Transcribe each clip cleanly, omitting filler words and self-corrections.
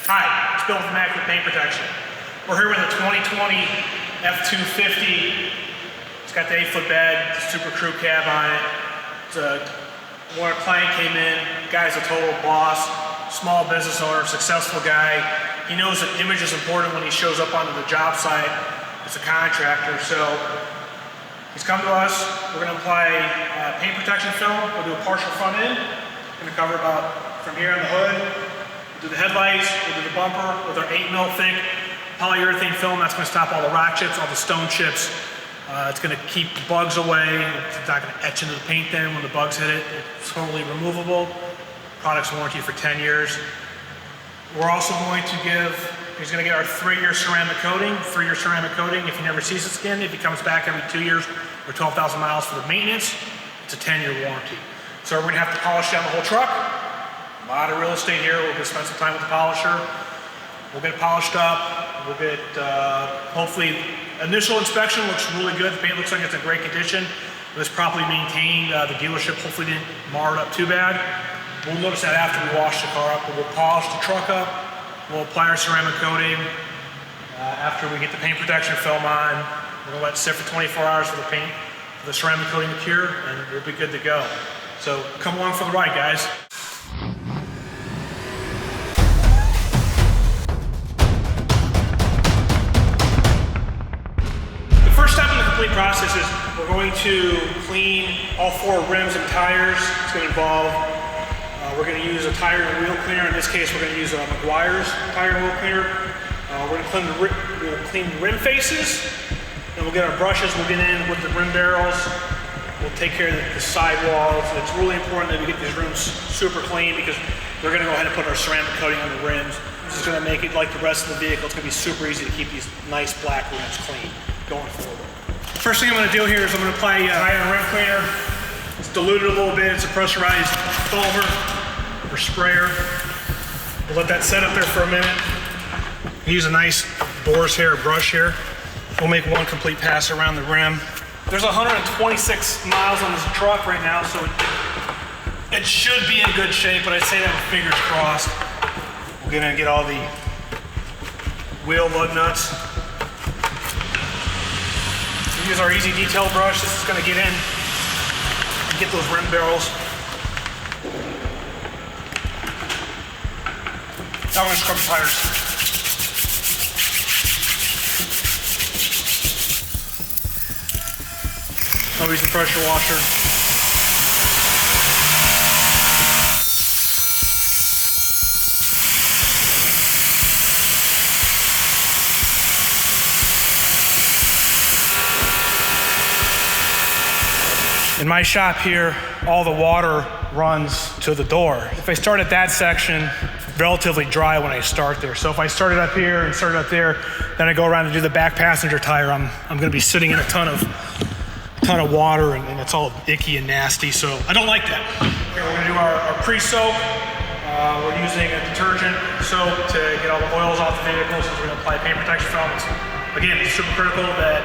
Hi, it's Bill with Immaculate Paint Protection. We're here with a 2020 F250. It's got the 8-foot bed, super crew cab on it. When our client came in, the guy's a total boss, small business owner, successful guy. He knows that image is important when he shows up onto the job site as a contractor. So he's come to us. We're going to apply paint protection film. We'll do a partial front end. We're going to cover about from here on the hood. We'll do the headlights. We'll do the bumper with our 8mm thick polyurethane film. That's going to stop all the rock chips, all the stone chips. It's going to keep the bugs away. It's not going to etch into the paint then when the bugs hit it. It's totally removable. Product's warranty for 10 years. We're also going to he's going to get our 3-year ceramic coating. 3-year ceramic coating. If he never sees his skin, if he comes back every 2 years or 12,000 miles for the maintenance, it's a 10-year warranty. So we're going to have to polish down the whole truck. A lot of real estate here. We're going to spend some time with the polisher. We'll get it polished up. We'll get, hopefully, initial inspection looks really good. The paint looks like it's in great condition. It was properly maintained. The dealership hopefully didn't mar it up too bad. We'll notice that after we wash the car up. We'll polish the truck up. We'll apply our ceramic coating. After we get the paint protection film on, we're gonna let it sit for 24 hours for the ceramic coating to cure, and we'll be good to go. So come along for the ride, guys. Process is we're going to clean all 4 rims and tires. It's going to involve, we're going to use a tire and wheel cleaner. In this case, we're going to use a Meguiar's tire and wheel cleaner. We're going to clean the rim faces. Then we'll get our brushes. We'll get in with the rim barrels. We'll take care of the sidewalls. It's really important that we get these rims super clean because we're going to go ahead and put our ceramic coating on the rims. This is going to make it like the rest of the vehicle. It's going to be super easy to keep these nice black rims clean going forward. First thing I'm going to do here is I'm going to apply iron rim cleaner. It's diluted a little bit. It's a pressurized foamer or sprayer. We'll let that set up there for a minute. Use a nice boar's hair brush here. We'll make one complete pass around the rim. There's 126 miles on this truck right now, so it should be in good shape, but I'd say that with fingers crossed. We're going to get all the wheel lug nuts. Use our easy detail brush. This is going to get in and get those rim barrels. Now we're going to scrub the tires. I'll use the pressure washer. In my shop here, all the water runs to the door. If I start at that section, relatively dry when I start there. So if I started up here and started up there, then I go around and do the back passenger tire, I'm gonna be sitting in a ton of water and it's all icky and nasty, so I don't like that. Okay, we're gonna do our pre-soak. We're using a detergent soap to get all the oils off the vehicle, so we're gonna apply paint protection film. Again, it's super critical that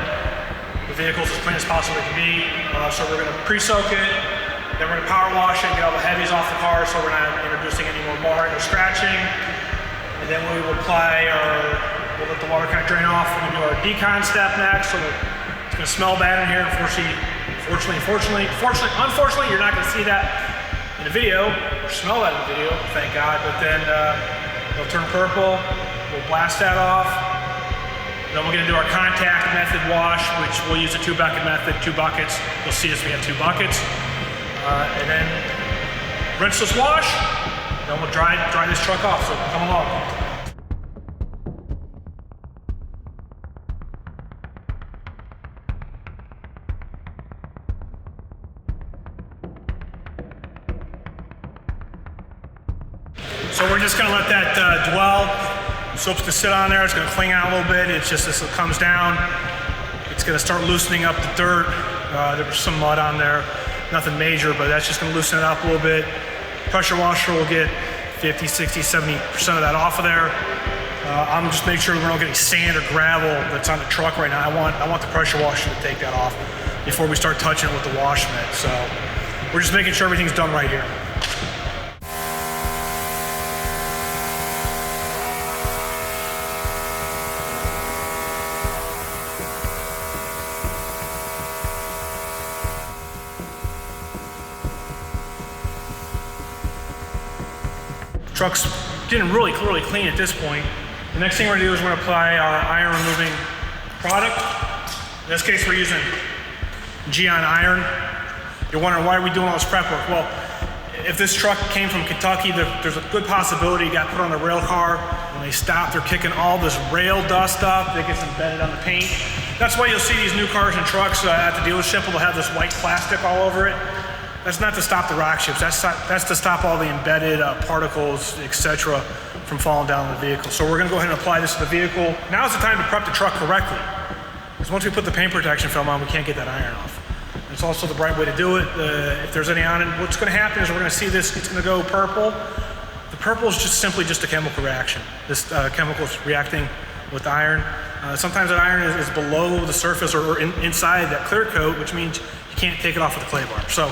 the vehicle's as clean as possibly can be. So we're going to pre-soak it, then we're going to power wash it, get all the heavies off the car so we're not introducing any more marring or scratching. And then we will apply we'll let the water kind of drain off. We're going to do our decon step next, so it's going to smell bad in here. Unfortunately, you're not going to see that in the video, or smell that in the video, thank God. But then it'll turn purple, we'll blast that off. Then we're going to do our contact method wash, which we'll use a 2-bucket method, 2 buckets. You'll see us, we have 2 buckets. And then rinse this wash, then we'll dry this truck off, so come along. So we're just going to let that dwell. Soap's gonna sit on there, it's gonna cling out a little bit. It's just as it comes down, it's gonna start loosening up the dirt. There was some mud on there, nothing major, but that's just gonna loosen it up a little bit. Pressure washer will get 50, 60, 70% of that off of there. I'm just making sure we don't get any sand or gravel that's on the truck right now. I want the pressure washer to take that off before we start touching it with the wash mitt. So we're just making sure everything's done right here. truck's getting really clean at this point. The next thing we're gonna do is we're gonna apply our iron removing product. In this case, we're using Gyeon iron. You're wondering, why are we doing all this prep work? Well, if this truck came from Kentucky, there's a good possibility it got put on the rail car. When they stop, they're kicking all this rail dust up that gets embedded on the paint. That's why you'll see these new cars and trucks at the dealership, they'll have this white plastic all over it. That's not to stop the rock chips, that's to stop all the embedded particles, etc., from falling down the vehicle. So we're gonna go ahead and apply this to the vehicle. Now's the time to prep the truck correctly. Because once we put the paint protection film on, we can't get that iron off. It's also the right way to do it. If there's any on it, what's gonna happen is we're gonna see this, it's gonna go purple. The purple is simply just a chemical reaction. This chemical is reacting with iron. Sometimes that iron is below the surface or inside that clear coat, which means you can't take it off with a clay bar. So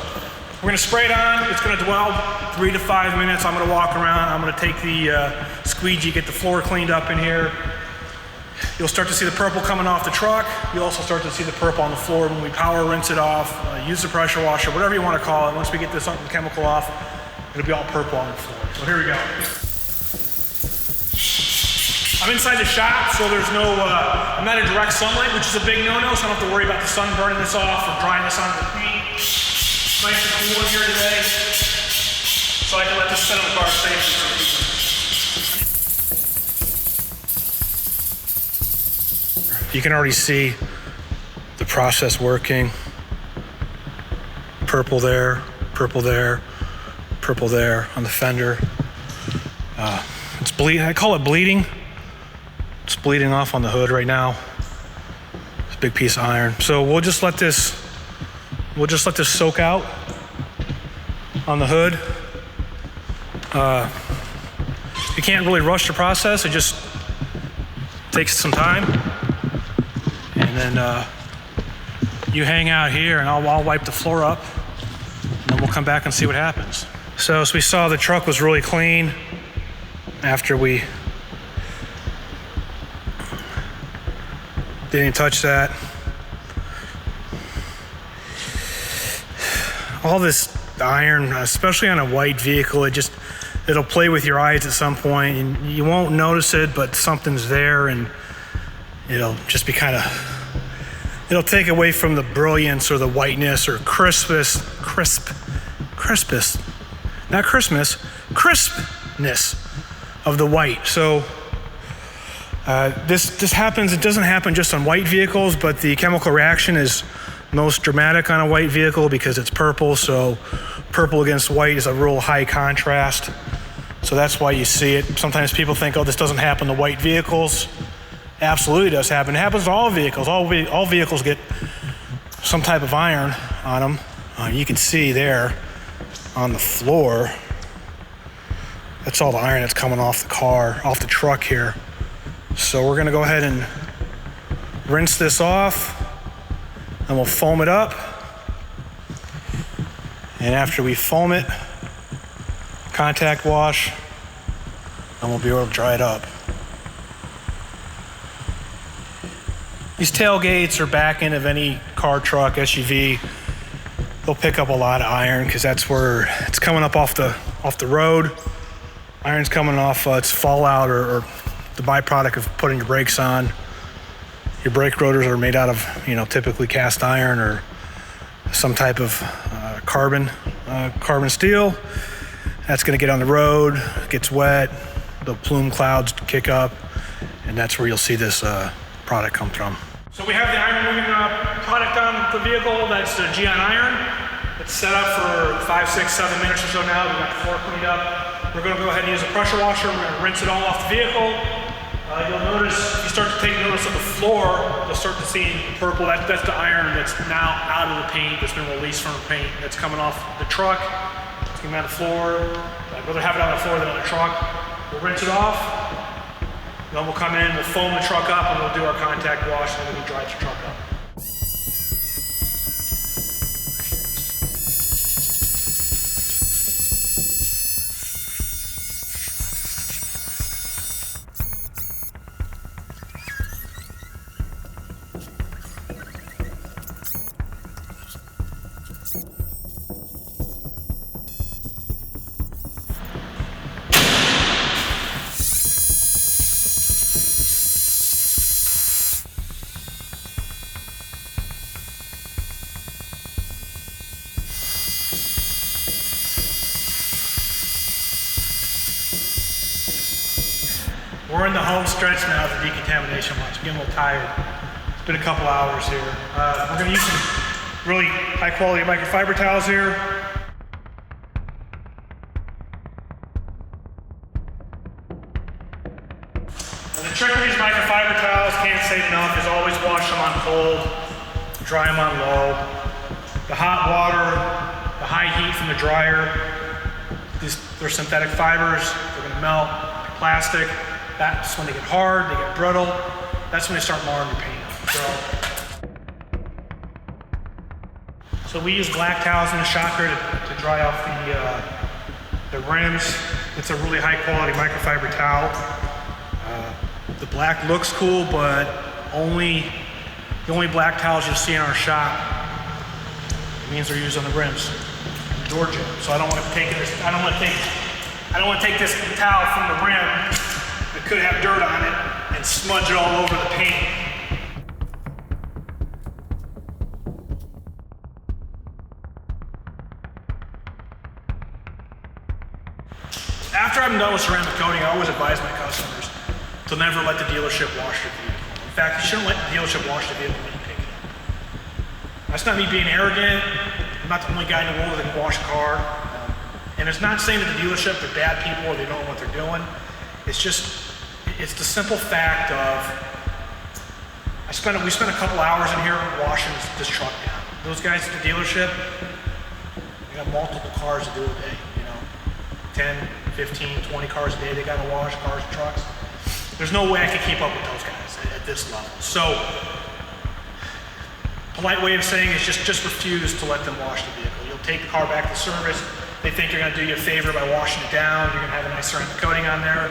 we're gonna spray it on. It's gonna dwell 3 to 5 minutes. I'm gonna walk around. I'm gonna take the squeegee, get the floor cleaned up in here. You'll start to see the purple coming off the truck. You'll also start to see the purple on the floor when we power rinse it off, use the pressure washer, whatever you want to call it. Once we get this chemical off, it'll be all purple on the floor. So here we go. I'm inside the shop, so there's no, I'm not in direct sunlight, which is a big no-no, so I don't have to worry about the sun burning this off or drying this onto the paint. It's nice and cool in here today, so I can let this sit on the car safely. You can already see the process working. Purple there, purple there, purple there on the fender. It's bleeding, I call it bleeding. It's bleeding off on the hood right now. It's a big piece of iron. So we'll just let this soak out on the hood. You can't really rush the process, it just takes some time. And then you hang out here and I'll wipe the floor up and then we'll come back and see what happens. So as we saw, the truck was really clean after we didn't touch that. All this iron, especially on a white vehicle, it'll play with your eyes at some point and you won't notice it, but something's there and it'll just be it'll take away from the brilliance or the whiteness or crispness of the white. So this happens, it doesn't happen just on white vehicles, but the chemical reaction is most dramatic on a white vehicle because it's purple, so purple against white is a real high contrast. So that's why you see it. Sometimes people think, oh, this doesn't happen to white vehicles. Absolutely does happen. It happens to all vehicles. All vehicles get some type of iron on them. You can see there on the floor, that's all the iron that's coming off the car, off the truck here. So we're gonna go ahead and rinse this off and we'll foam it up. And after we foam it, contact wash, and we'll be able to dry it up. These tailgates or back end of any car, truck, SUV, they'll pick up a lot of iron because that's where it's coming up off the road. Iron's coming off its fallout or the byproduct of putting your brakes on. Your brake rotors are made out of, typically cast iron or some type of carbon steel. That's going to get on the road, gets wet, the plume clouds kick up, and that's where you'll see this product come from. So we have the iron removing product on the vehicle. That's the Gyeon iron. It's set up for 5, 6, 7 minutes or so now. We've got the floor cleaned up. We're going to go ahead and use a pressure washer. We're going to rinse it all off the vehicle. You'll notice, if you start to take notice of the floor, you'll start to see purple. That's the iron that's now out of the paint, that's been released from the paint, that's coming off the truck. It's coming out of the floor. I'd rather have it on the floor than on the truck. We'll rinse it off. Then we'll come in, we'll foam the truck up, and we'll do our contact wash, and then we'll dry the truck up. We're in the home stretch now of the decontamination watch. I'm getting a little tired. It's been a couple hours here. We're gonna use some really high quality microfiber towels here. And the trick with these microfiber towels, can't say enough, is always wash them on cold, dry them on low. The hot water, the high heat from the dryer, they're synthetic fibers, they're gonna melt, plastic. That's when they get hard, they get brittle. That's when they start marring your paint. So we use black towels in the shop here to dry off the rims. It's a really high quality microfiber towel. The black looks cool, but the only black towels you'll see in our shop, it means they're used on the rims, the door jam. So I don't want to take this towel from the rim that could have dirt on it and smudge it all over the paint. After I'm done with ceramic coating, I always advise my customers to never let the dealership wash your vehicle. In fact, you shouldn't let the dealership wash the vehicle when you pick it up. That's not me being arrogant. I'm not the only guy in the world that can wash a car. And it's not saying that the dealership are bad people or they don't know what they're doing. It's just, it's the simple fact of, we spent a couple hours in here washing this truck down. Those guys at the dealership, they got multiple cars to do a day, 10, 15, 20 cars a day they gotta wash, cars and trucks. There's no way I can keep up with those guys at this level. So, polite way of saying is just refuse to let them wash the vehicle. You'll take the car back to service, they think you're gonna do you a favor by washing it down, you're gonna have a nice ceramic coating on there.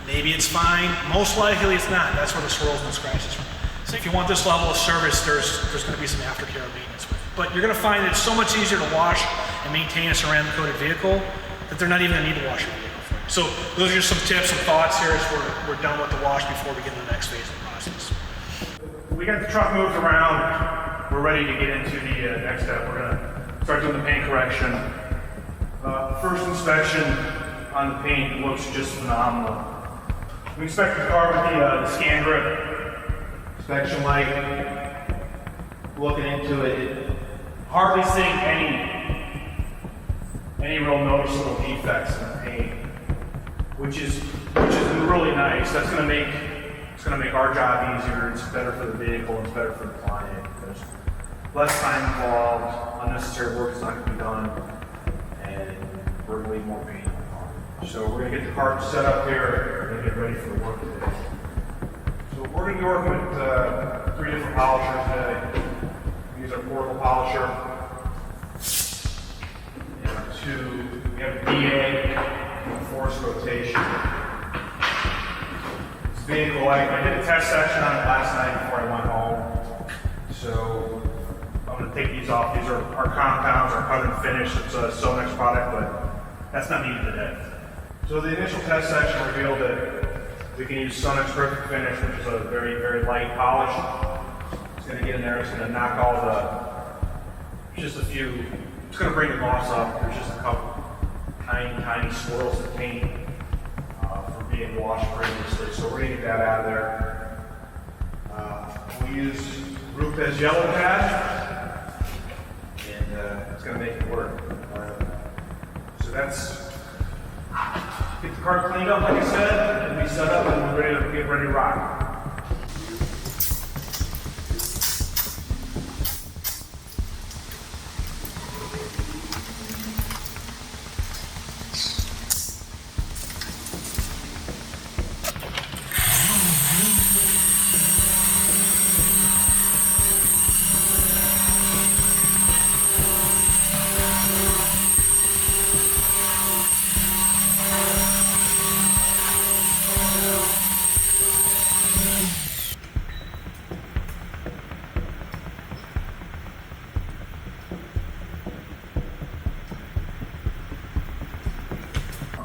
Maybe it's fine, most likely it's not. That's where the swirls and the scratches from. So if you want this level of service, there's gonna be some aftercare maintenance with it. But you're gonna find that it's so much easier to wash and maintain a ceramic coated vehicle that they're not even gonna need to wash your vehicle for you. So those are just some tips and thoughts here as we're done with the wash before we get into the next phase of the process. We got the truck moved around. We're ready to get into the next step. We're gonna start doing the paint correction. First inspection on the paint looks just phenomenal. We inspected the car with the scan grip, inspection light, looking into it, hardly seeing any real noticeable defects in the paint, which is really nice. It's gonna make our job easier. It's better for the vehicle, it's better for the client. There's less time involved, unnecessary work is not gonna be done, and we're gonna leave more paint on the car. So we're gonna get the car set up here and get ready for the work today. So we're gonna be working with 3 different polishers today. We use our portable polisher. We have a DA and forced rotation. This vehicle, I did a test section on it last night before I went home. So I'm going to take these off. These are our compounds, our cut and finish. It's a Sonex product, but that's not needed today. So the initial test section revealed that we can use Sonex Perfect Finish, which is a very, very light polish. It's going to get in there. It's going to knock all just a few. It's going to bring the gloss up. There's just a couple tiny swirls of paint from being washed previously. So we're going to get that out of there. We use Rupes Yellow Pad, and it's going to make it work. So that's, get the car cleaned up, like I said, and we set up and we're ready to get ready to rock.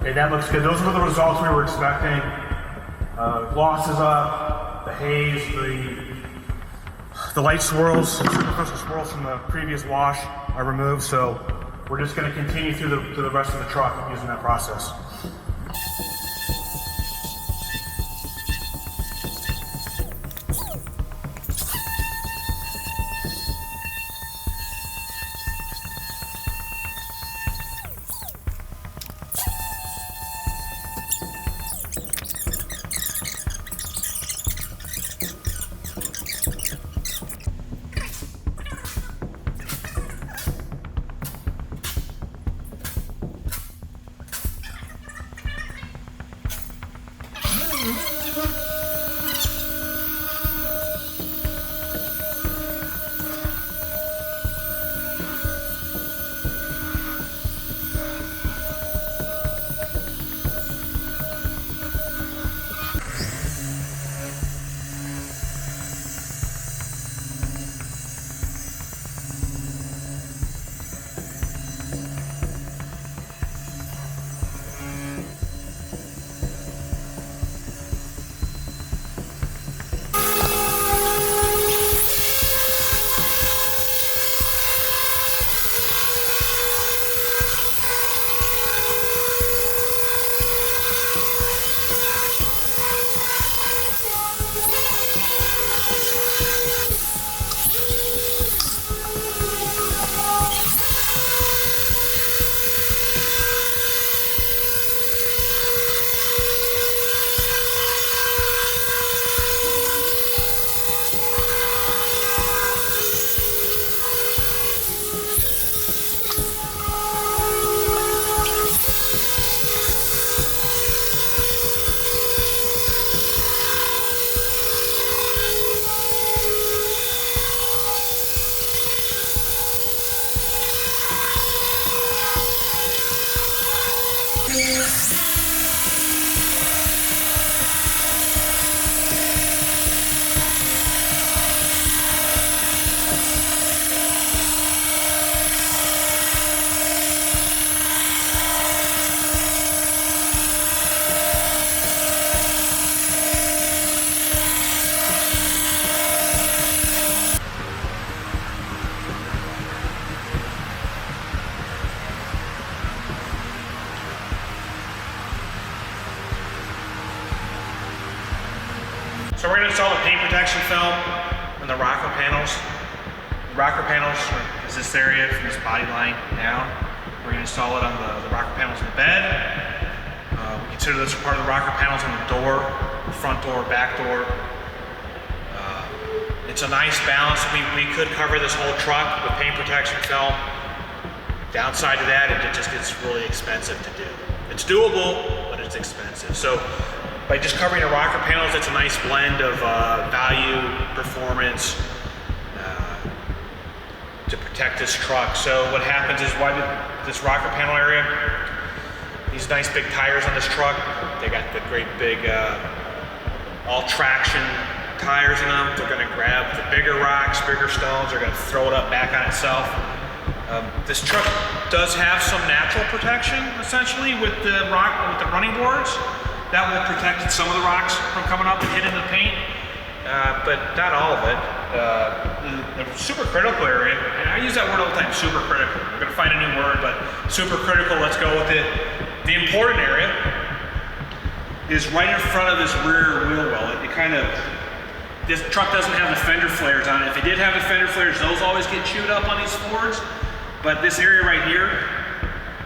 Okay, that looks good. Those were the results we were expecting. Gloss is up, the haze, the light swirls, superficial swirls from the previous wash are removed, so we're just going to continue through the rest of the truck using that process. So we're going to install the paint protection film on the rocker panels. The rocker panels is this area from this body line down. We're going to install it on the rocker panels in the bed. We consider this part of the rocker panels on the door, the front door, back door. It's a nice balance. We could cover this whole truck with paint protection film. Downside to that, it just gets really expensive to do. It's doable, but it's expensive. So by just covering the rocker panels, it's a nice blend of value, performance to protect this truck. So what happens is this rocker panel area, these nice big tires on this truck, they got the great big all traction tires in them. They're going to grab the bigger rocks, bigger stones, they're going to throw it up back on itself. This truck does have some natural protection, essentially, with the running boards. That will protect some of the rocks from coming up and hitting the paint, but not all of it. The supercritical area, and I use that word all the time, supercritical. We're going to find a new word, but supercritical, let's go with it. The important area is right in front of this rear wheel well. This truck doesn't have the fender flares on it. If it did have the fender flares, those always get chewed up on these Fords. But this area right here,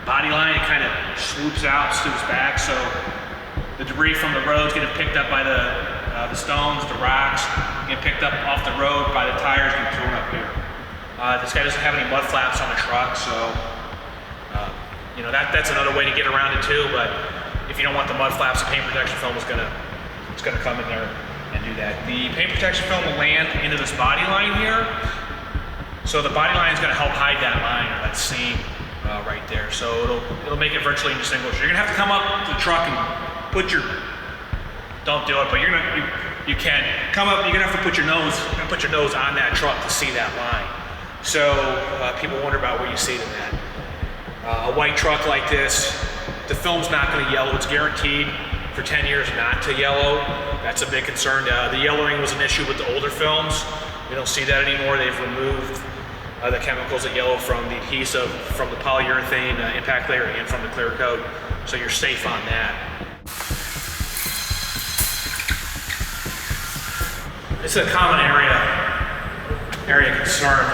body line, it kind of swoops out, swoops back, so the debris from the road's getting picked up by the stones, the rocks, getting picked up off the road by the tires getting thrown up here. This guy doesn't have any mud flaps on the truck, so you know that's another way to get around it too. But if you don't want the mud flaps, the paint protection film is gonna come in there and do that. The paint protection film will land into this body line here, so the body line is gonna help hide that line or that seam right there. So it'll make it virtually indistinguishable. You're gonna have to come up to the truck and don't do it, but you can come up. You're gonna have to put your nose on that truck to see that line. So people wonder about where you see them at. A white truck like this, the film's not going to yellow. It's guaranteed for 10 years not to yellow. That's a big concern. The yellowing was an issue with the older films. We don't see that anymore. They've removed the chemicals that yellow from the adhesive, from the polyurethane impact layer, and from the clear coat. So you're safe on that. This is a common area concern.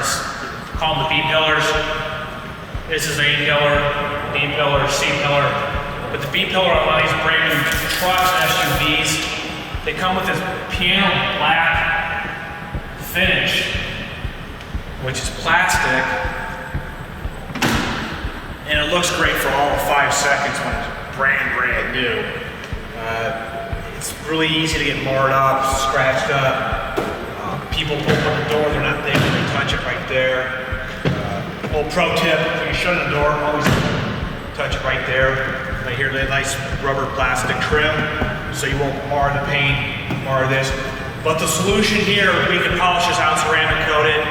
Call them the B pillars. This is A pillar, B pillar, C pillar. But the B pillar on these brand new trucks, SUVs, they come with this piano black finish, which is plastic, and it looks great for all of 5 seconds when it's brand new. It's really easy to get marred up, scratched up. People open the door, they're not thinking, they touch it right there. Little pro tip, when you're shutting the door, always touch it right there. Right here, the nice rubber plastic trim, so you won't mar the paint, mar this. But the solution here, we can polish this out, ceramic coat it.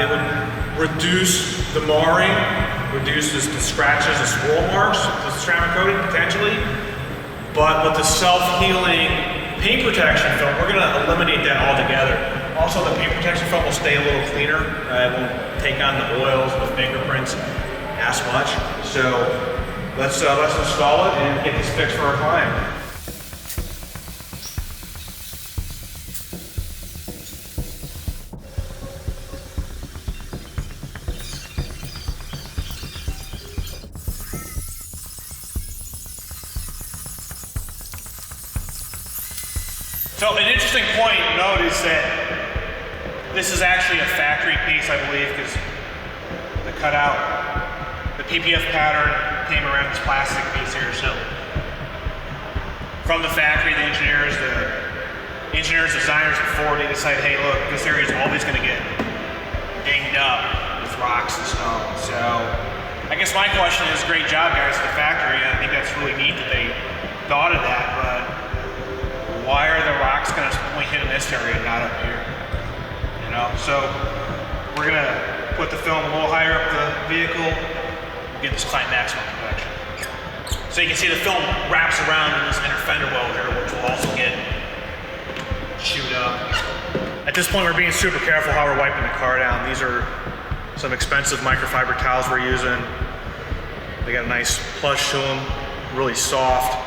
It would reduce the marring, reduce the scratches, the swirl marks, the ceramic coating potentially. But with the self-healing paint protection film, we're gonna eliminate that altogether. Also, the paint protection film will stay a little cleaner. It won't take on the oils, the fingerprints as much. So let's install it and get this fixed for our client. So an interesting point to note is that this is actually a factory piece, I believe, because the cutout, the PPF pattern came around this plastic piece here. So from the factory, the engineers, designers at Ford, they decided, hey, look, this area is always going to get dinged up with rocks and stone. So I guess my question is, great job, guys, at the factory. I think that's really neat that they thought of that, but why are the rocks going to only hit in this area and not up here? You know, so we're going to put the film a little higher up the vehicle, get this client maximum protection. So you can see the film wraps around in this inner fender well here, which will also get chewed up. At this point, we're being super careful how we're wiping the car down. These are some expensive microfiber towels we're using. They got a nice plush to them, really soft.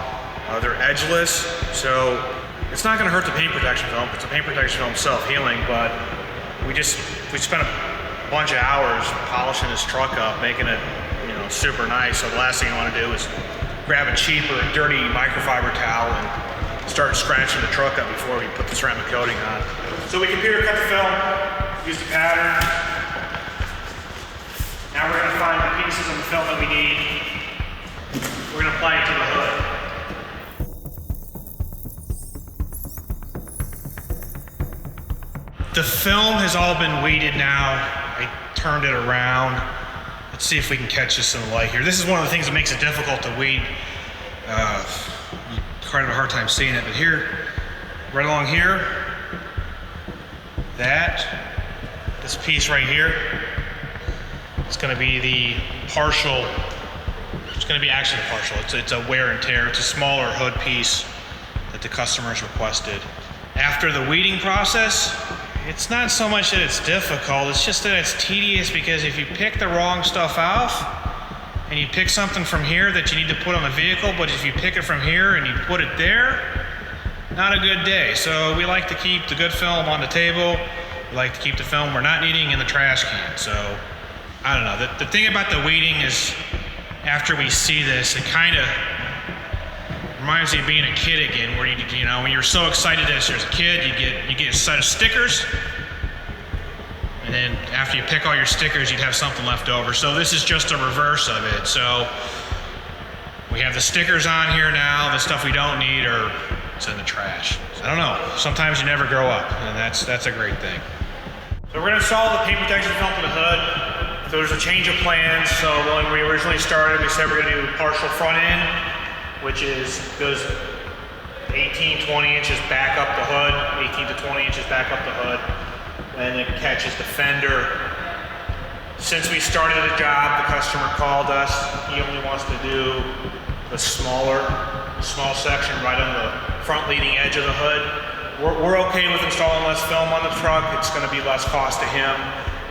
They're edgeless, so it's not going to hurt the paint protection film. It's a paint protection film self-healing, but we spent a bunch of hours polishing this truck up, making it, you know, super nice. So the last thing you want to do is grab a cheap or a dirty microfiber towel and start scratching the truck up before we put the ceramic coating on. So we computer cut the film, use the pattern. Now we're going to find the pieces of the film that we need. We're going to apply it to the hood. The film has all been weeded now. I turned it around. Let's see if we can catch this in the light here. This is one of the things that makes it difficult to weed. You kind of have a hard time seeing it, but here, right along here, this piece right here, it's gonna be the partial, it's gonna be actually the partial. It's a wear and tear. It's a smaller hood piece that the customers requested. After the weeding process, it's not so much that it's difficult, it's just that it's tedious, because if you pick the wrong stuff off and you pick something from here that you need to put on the vehicle, but if you pick it from here and you put it there, not a good day. So we like to keep the good film on the table. We like to keep the film we're not needing in the trash can. So I don't know. The thing about the weeding is, after we see this, it kind of reminds me of being a kid again, where you know, when you're so excited as a kid, you get a set of stickers, and then after you pick all your stickers, you'd have something left over. So this is just a reverse of it. So we have the stickers on here now. The stuff we don't need it's in the trash. So I don't know. Sometimes you never grow up, and that's a great thing. So we're going to install the paint protection film to the hood. So there's a change of plans. So when we originally started, we said we're going to do partial front end, which goes 18, 20 inches back up the hood, 18 to 20 inches back up the hood, and it catches the fender. Since we started the job, the customer called us. He only wants to do the small section right on the front leading edge of the hood. We're okay with installing less film on the truck. It's going to be less cost to him.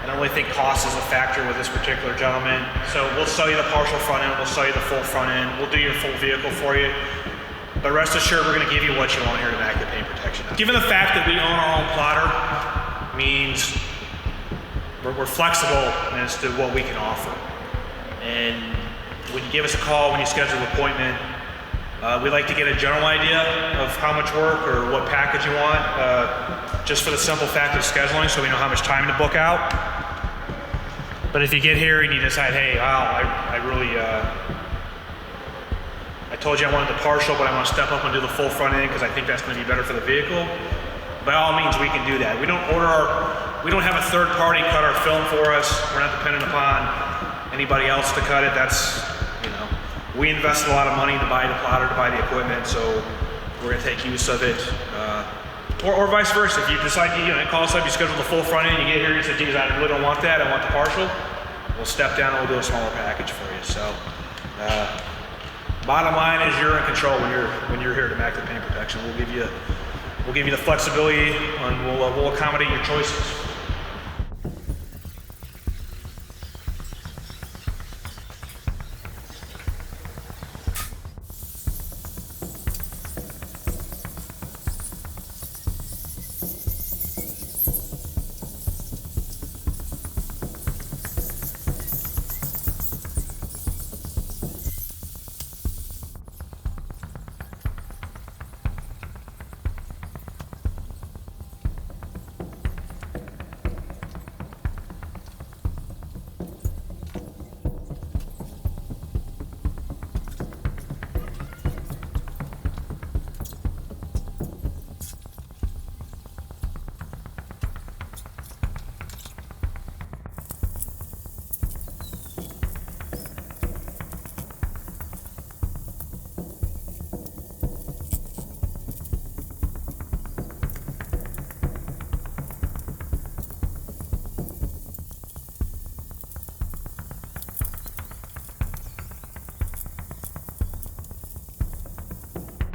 I don't really think cost is a factor with this particular gentleman. So we'll sell you the partial front end, we'll sell you the full front end, we'll do your full vehicle for you. But rest assured, we're going to give you what you want here at Immaculate Paint Protection. Given the fact that we own our own plotter, means we're flexible as to what we can offer. And when you give us a call, when you schedule an appointment, we like to get a general idea of how much work or what package you want, just for the simple fact of scheduling, so we know how much time to book out. But if you get here and you decide, hey, wow, I told you I wanted the partial, but I want to step up and do the full front end because I think that's going to be better for the vehicle. By all means, we can do that. We don't have a third party cut our film for us. We're not dependent upon anybody else to cut it. That's, we invested a lot of money to buy the plotter, to buy the equipment, so we're going to take use of it. Or vice versa. If you decide, call us up, you schedule the full front end, you get here, you say, geez, I really don't want that, I want the partial. We'll step down and we'll do a smaller package for you. So, bottom line is you're in control when you're here at Immaculate Paint Protection. We'll give you the flexibility and we'll accommodate your choices.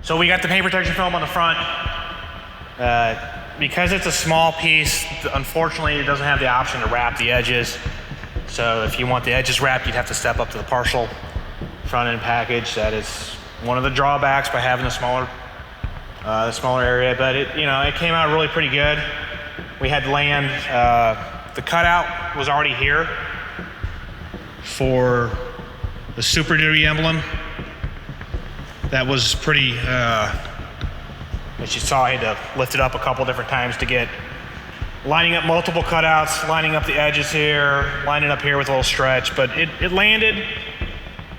So we got the paint protection film on the front. Because it's a small piece, unfortunately it doesn't have the option to wrap the edges. So if you want the edges wrapped, you'd have to step up to the partial front end package. That is one of the drawbacks by having the smaller area, but it came out really pretty good. We had land, the cutout was already here for the Super Duty emblem. That was pretty, as you saw, I had to lift it up a couple different times to get lining up multiple cutouts, lining up the edges here, lining up here with a little stretch, but it landed.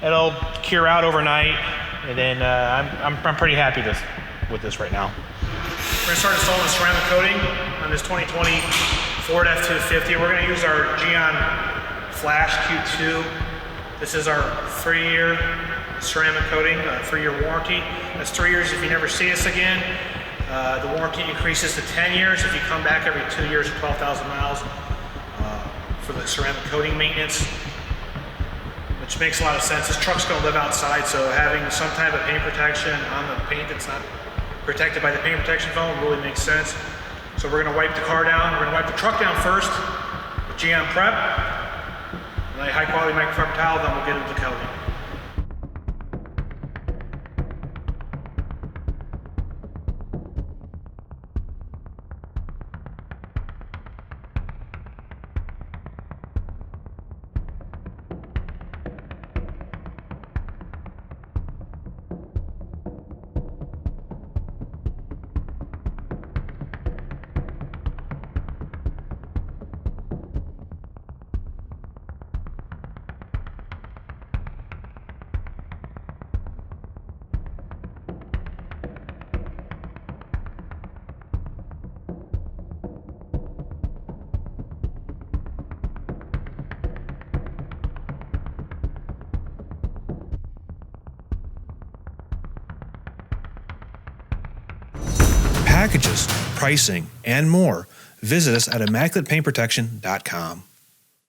It'll cure out overnight, and then I'm pretty happy with this right now. We're gonna start installing the ceramic coating on this 2020 Ford F250. We're gonna use our Gyeon Flash Q2. This is our 3-year ceramic coating, 3-year warranty. That's 3 years if you never see us again. The warranty increases to 10 years if you come back every 2 years or 12,000 miles for the ceramic coating maintenance, which makes a lot of sense. This truck's going to live outside, so having some type of paint protection on the paint that's not protected by the paint protection film really makes sense. So we're going to wipe the car down. We're going to wipe the truck down first with Gyeon Prep, and a high quality microfiber towel, then we'll get into the coating. Packages, pricing, and more, visit us at ImmaculatePaintProtection.com.